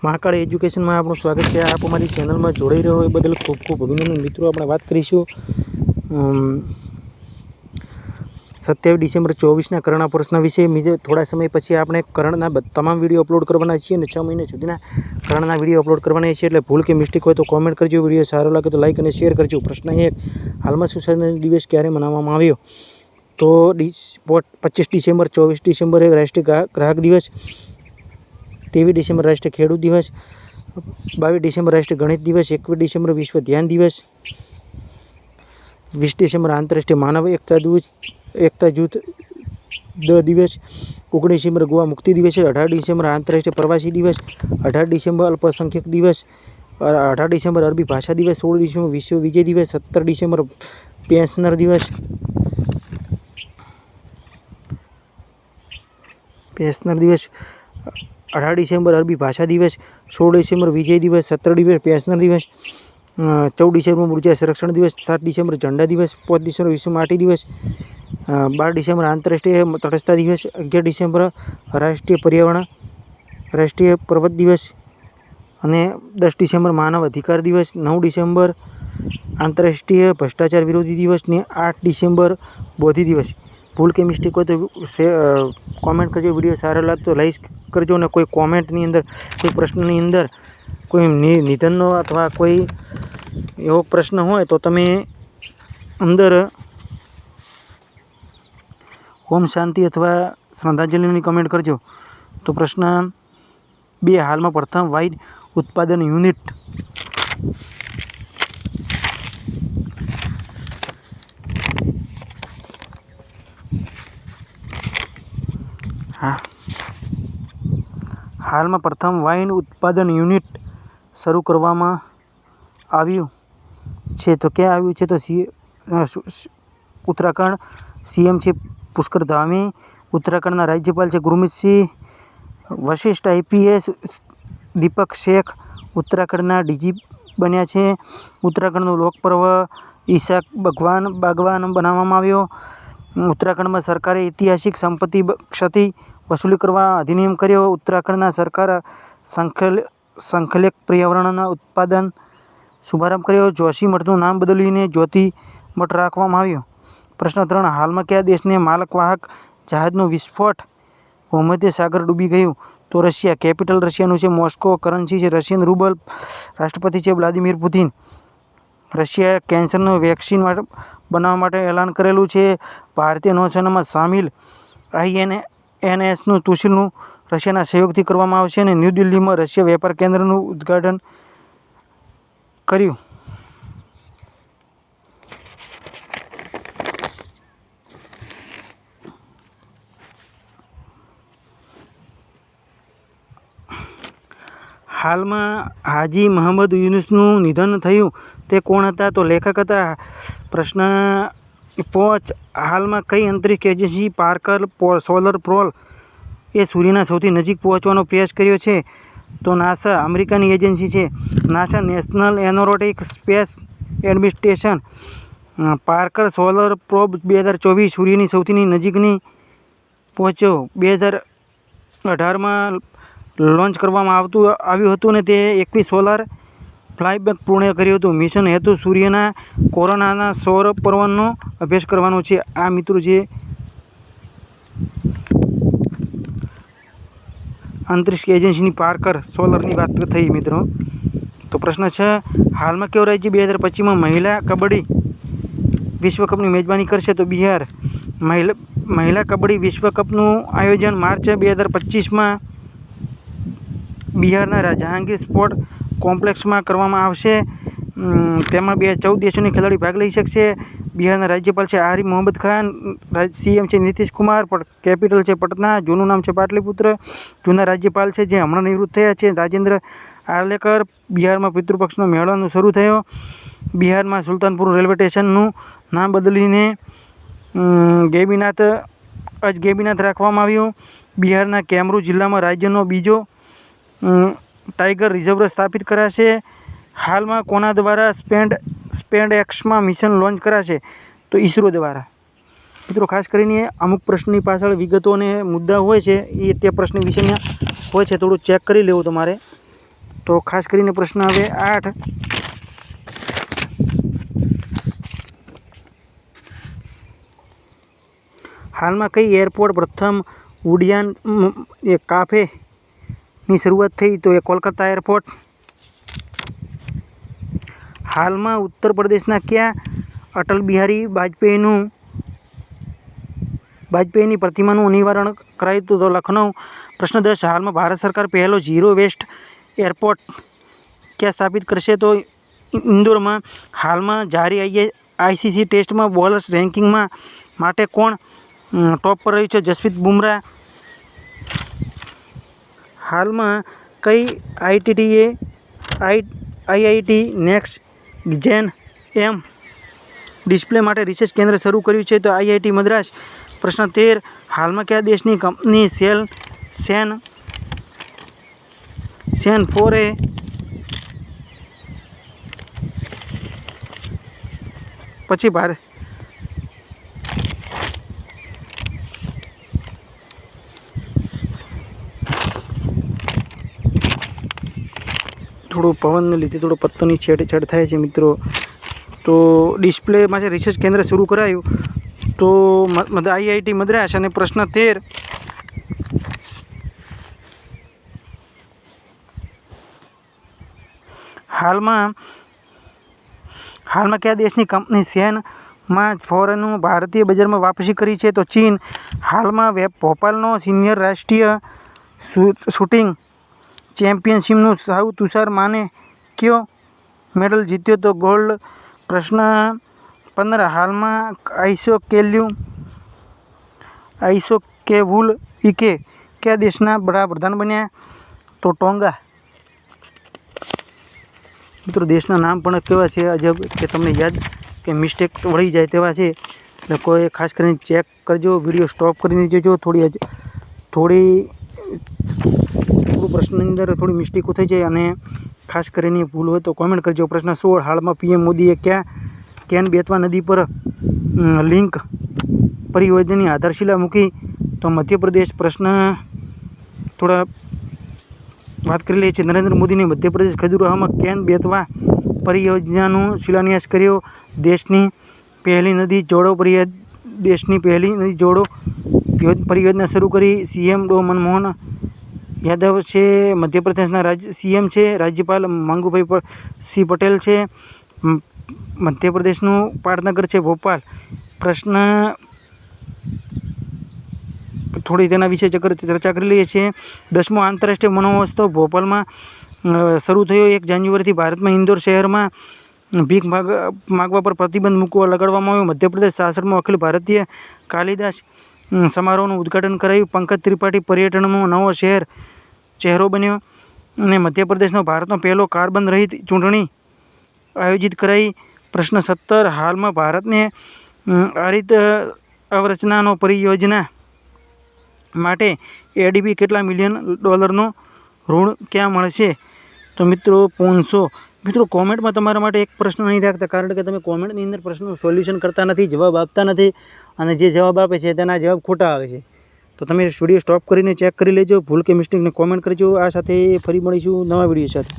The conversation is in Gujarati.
મહાકાળ એજ્યુકેશનમાં આપણું સ્વાગત છે। આપ અમારી ચેનલમાં જોડાઈ રહ્યો એ બદલ ખૂબ ખૂબ અભિનંદન। મિત્રો, આપણે વાત કરીશું 27 ડિસેમ્બર 24ના કરંટ અફેર્સના વિશે। થોડા સમય પછી આપણે કરંટના તમામ વિડીયો અપલોડ કરવાના છીએ અને 6 મહિના સુધીના કરંટના વિડીયો અપલોડ કરવાના છીએ। એટલે ભૂલ કે મિસ્ટેક હોય તો કોમેન્ટ કરજો। વિડીયો સારો લાગે તો લાઇક અને શેર કરજો। પ્રશ્ન 1, હાલમાં સુશાસન દિવસ ક્યારે મનાવવામાં આવ્યો? તો 25 ડિસેમ્બર, 24 ડિસેમ્બરે રાષ્ટ્રીય ગ્રાહક દિવસ, 23 ડિસેમ્બર રાષ્ટ્રીય ખેડૂત દિવસ, 22 ડિસેમ્બર રાષ્ટ્રીય ગણિત દિવસ, 21 ડિસેમ્બર વિશ્વ ધ્યાન દિવસ, 20 ડિસેમ્બર આંતરરાષ્ટ્રીય માનવ એકતા જૂથ દિવસ, 19 ડિસેમ્બર ગોવા મુક્તિ દિવસ, 18 ડિસેમ્બર આંતરરાષ્ટ્રીય પ્રવાસી દિવસ, 18 ડિસેમ્બર અલ્પસંખ્યક દિવસ, 18 ડિસેમ્બર અરબી ભાષા દિવસ, 16 ડિસેમ્બર વિશ્વ વિજય દિવસ, 17 ડિસેમ્બર પેન્શનર દિવસ, 18 ડિસેમ્બર અરબી ભાષા દિવસ, 16 ડિસેમ્બર વિજય દિવસ, 17 ડિસેમ્બર પેન્શનર દિવસ, 14 ડિસેમ્બર ઉર્જા સંરક્ષણ દિવસ, 7 ડિસેમ્બર ઝંડા દિવસ, 5 ડિસેમ્બર વિશ્વ માટી દિવસ, 12 ડિસેમ્બર આંતરરાષ્ટ્રીય તટસ્થતા દિવસ, 11 ડિસેમ્બર રાષ્ટ્રીય પર્વત દિવસ અને 10 ડિસેમ્બર માનવ અધિકાર દિવસ, 9 ડિસેમ્બર આંતરરાષ્ટ્રીય ભ્રષ્ટાચાર વિરોધી દિવસ ને 8 ડિસેમ્બર બોધિ દિવસ। ભૂલ કે મિસ્ટેક હોય તો કોમેન્ટ કરજો। વિડીયો સારો લાગતો લાઈક કરજો અને કોઈ કોમેન્ટની અંદર, કોઈ પ્રશ્નની અંદર કોઈ નિધનનો અથવા કોઈ એવો પ્રશ્ન હોય તો તમે અંદર ઓમ શાંતિ અથવા શ્રદ્ધાંજલિની કમેન્ટ કરજો। તો પ્રશ્ન 2, હાલમાં પ્રથમ વાઇન ઉત્પાદન યુનિટ હાલમાં પ્રથમ વાઇન ઉત્પાદન યુનિટ શરૂ કરવામાં આવ્યું છે તો ક્યાં આવ્યું છે? તો ઉત્તરાખંડ। સીએમ છે પુષ્કર ધામી, ઉત્તરાખંડના રાજ્યપાલ છે ગુરમીતસિંહ વશિષ્ઠ, આઈપીએસ દીપક શેખ ઉત્તરાખંડના ડીજી બન્યા છે। ઉત્તરાખંડનો લોકપર્વ ઈશાક બાગવાન બનાવવામાં આવ્યો। ઉત્તરાખંડમાં સરકારે ઐતિહાસિક સંપત્તિ ક્ષતિ વસૂલી કરવા અધિનિયમ કર્યો। ઉત્તરાખંડના સરકાર સંખલેક પર્યાવરણના ઉત્પાદન શુભારંભ કર્યો। જોશી મઠનું નામ બદલીને જ્યોતિ મઠ રાખવામાં આવ્યો। પ્રશ્ન 3, હાલમાં કયા દેશને માલવાહક જહાજનો વિસ્ફોટ ભૂમધ્ય સાગર ડૂબી ગયું? તો રશિયા। કેપિટલ રશિયાનું છે મોસ્કો। કરન્સી છે રશિયન રૂબલ। રાષ્ટ્રપતિ છે વ્લાદિમીર પુતિન। રશિયાએ કેન્સરનું વેક્સિન બનાવવા માટે એલાન કરેલું છે। ભારતીય નૌસેનામાં સામેલ INSનું તુશીલનું રશિયાના સહયોગથી કરવામાં આવશે અને ન્યૂ દિલ્હીમાં રશિયા વેપાર કેન્દ્રનું ઉદ્ઘાટન કર્યું। હાલમાં હાજી મોહમ્મદ યુનુસનું નિધન થયું તે કોણ હતા? તો લેખક હતા। પ્રશ્ન 5, હાલમાં કઈ અંતરિક્ષ એજન્સી પાર્કર સોલર પ્રોબ એ સૂર્યના સૌથી નજીક પહોંચવાનો પ્રયાસ કર્યો છે? તો નાસા અમેરિકાની એજન્સી છે। NASA national aeronautics space administration Parker solar probe 2024 સૂર્યની સૌથી નજીકની પહોંચ્યો। 2018માં લોન્ચ કરવામાં આવ્યું હતું અને તે 21 સોલાર ફ્લાયબેક પૂર્ણ કર્યું હતું। મિશન હેતુ સૂર્યના કોરોનાના સૌર પવનનો અભ્યાસ કરવાનો છે। આ મિત્રો જે અંતરિક્ષ એજન્સીની પાર્કર સોલરની વાત થઈ મિત્રો। તો પ્રશ્ન 6, હાલમાં કયો રાજ્ય 2025માં મહિલા કબડ્ડી વિશ્વકપની મેજબાની કરશે? તો બિહાર। મહિલા કબડ્ડી વિશ્વકપનું આયોજન માર્ચ 2025માં બિહારના જહાંગીર સ્પોર્ટ કોમ્પ્લેક્સમાં કરવામાં આવશે। તેમાં 14 દેશોની ખેલાડી ભાગ લઈ શકશે। બિહારના રાજ્યપાલ છે આરિફ મોહમ્મદ ખાન। સીએમ છે નીતિશ કુમાર। કેપિટલ છે પટના। જૂનું નામ છે પાટલીપુત્ર। જૂના રાજ્યપાલ છે જે હમણાં નિવૃત્ત થયા છે રાજેન્દ્ર આર્લેકર। બિહારમાં પિતૃપક્ષનો મેળો શરૂ થયો। બિહારમાં સુલતાનપુર રેલવે સ્ટેશનનું નામ બદલીને ગેબીનાથ રાખવામાં આવ્યું। બિહારના કેમરૂ જિલ્લામાં રાજ્યનો બીજો ટાઈગર રિઝર્વ સ્થાપિત કરાશે। હાલમાં કોના દ્વારા સ્પેસએક્સમાં મિશન લોન્ચ કરાશે? તો ઈસરો દ્વારા। મિત્રો, ખાસ કરીને અમુક પ્રશ્નની પાછળ વિગતો અને મુદ્દા હોય છે એ તે પ્રશ્ન વિશેના હોય છે, થોડું ચેક કરી લેવું તમારે। તો ખાસ કરીને પ્રશ્ન હવે 8 હાલમાં કઈ એરપોર્ટ પ્રથમ ઉડ્યાન કાફેની શરૂઆત થઈ? તો એ કોલકાતા એરપોર્ટ. હાલમાં ઉત્તર પ્રદેશના કયા અટલ બિહારી વાજપેયીની પ્રતિમાનું અનાવરણ કરાયું? તો લખનઉ. પ્રશ્ન 10. હાલમાં ભારત સરકાર પહેલો ઝીરો વેસ્ટ એરપોર્ટ ક્યાં સ્થાપિત કરશે? તો ઇન્દોરમાં. હાલમાં જારી આઈસીસી ટેસ્ટમાં બોલર્સ રેન્કિંગમાં માટે કોણ ટોપ પર રહ્યું છે? જસપ્રીત બુમરાહ. હાલમાં કઈ આઈઆઈટી નેક્સ્ટ જેન એમ ડિસ્પ્લે માટે રિસર્ચ કેન્દ્ર શરૂ કર્યું છે? તો આઈઆઈટી મદ્રાસ. પ્રશ્ન 13. હાલમાં કયા દેશની કંપની સેન 4 પછી ભારત થોડું પવનને લીધે થોડો પત્તોની છેડછાડ થાય છે મિત્રો. તો ડિસ્પ્લેમાં જે રિસર્ચ કેન્દ્ર શરૂ કરાયું તો આઈઆઈટી મદ્રાસ. અને પ્રશ્ન 13. હાલમાં કયા દેશની કંપની સેનમાં 4નું ભારતીય બજારમાં વાપસી કરી છે? તો ચીન. હાલમાં ભોપાલનો સિનિયર રાષ્ટ્રીય શૂટિંગ ચેમ્પિયનશિપનું સાઉ તુષાર માને કયો મેડલ જીત્યો? તો ગોલ્ડ. પ્રશ્ન 15. હાલમાં આઈસોકેવુલવિકે કયા દેશના વડાપ્રધાન બન્યા? તો ટોંગા. મિત્રો દેશના નામ પણ કેવા છે અજબ કે તમને યાદ કે મિસ્ટેક વળી જાય તેવા છે, એટલે કોઈ ખાસ કરીને ચેક કરજો. વિડીયો સ્ટોપ કરીને જોજો. થોડું પ્રશ્નની અંદર થોડી મિસ્ટેકો થઈ જાય અને ખાસ કરીને ભૂલ હોય તો કોમેન્ટ કરજો. પ્રશ્ન 16. હાલમાં પીએમ મોદીએ કેન બેતવા નદી પર લિંક પરિયોજનાની આધારશિલા મૂકી? તો મધ્યપ્રદેશ. પ્રશ્ન થોડા વાત કરી લઈએ છીએ. નરેન્દ્ર મોદીને મધ્યપ્રદેશ ખજુરાહોમાં કેન બેતવા પરિયોજનાનું શિલાન્યાસ કર્યો? દેશની પહેલી નદી જોડો પરિયોજના શરૂ કરી? સીએમ ડો મનમોહન યાદવ છે. મધ્યપ્રદેશના સીએમ છે. રાજ્યપાલ મંગુભાઈ સિંહ પટેલ છે. મધ્યપ્રદેશનું પાટનગર છે ભોપાલ. પ્રશ્ન થોડી તેના વિશે ચર્ચા કરી લઈએ છીએ. 10મો આંતરરાષ્ટ્રીય મનોત્સવ ભોપાલમાં શરૂ થયો. 1 જાન્યુઆરીથી ભારતમાં ઇન્દોર શહેરમાં ભીખ માગવા પર પ્રતિબંધ લગાડવામાં આવ્યો. મધ્યપ્રદેશ શાસનમાં અખિલ ભારતીય કાલિદાસ સમારોહનું ઉદ્ઘાટન કરાયું. પંકજ ત્રિપાઠી પર્યટનનો નવો ચહેરો બન્યો. અને મધ્યપ્રદેશનો ભારતનો પહેલો કાર્બન રહિત ચૂંટણી આયોજિત કરાઈ. પ્રશ્ન 17. હાલમાં ભારતને હરિત અવરચનાનો પરિયોજના માટે એડીબી કેટલા મિલિયન ડોલરનો ઋણ ક્યાં મળશે? તો મિત્રો 500. મિત્રો કોમેન્ટમાં તમારા માટે એક પ્રશ્ન નહીં રાખતા, કારણ કે તમે કોમેન્ટની અંદર પ્રશ્નનું સોલ્યુશન કરતા નથી, જવાબ આપતા નથી, અને જે જવાબ આપે છે તેના જવાબ ખોટા આવે છે. તો તમે વિડીયો સ્ટોપ કરીને ચેક કરી લેજો. ભૂલ કે મિસ્ટેકને કોમેન્ટ કરજો. આ સાથે ફરી મળીશું નવા વિડીયો સાથે.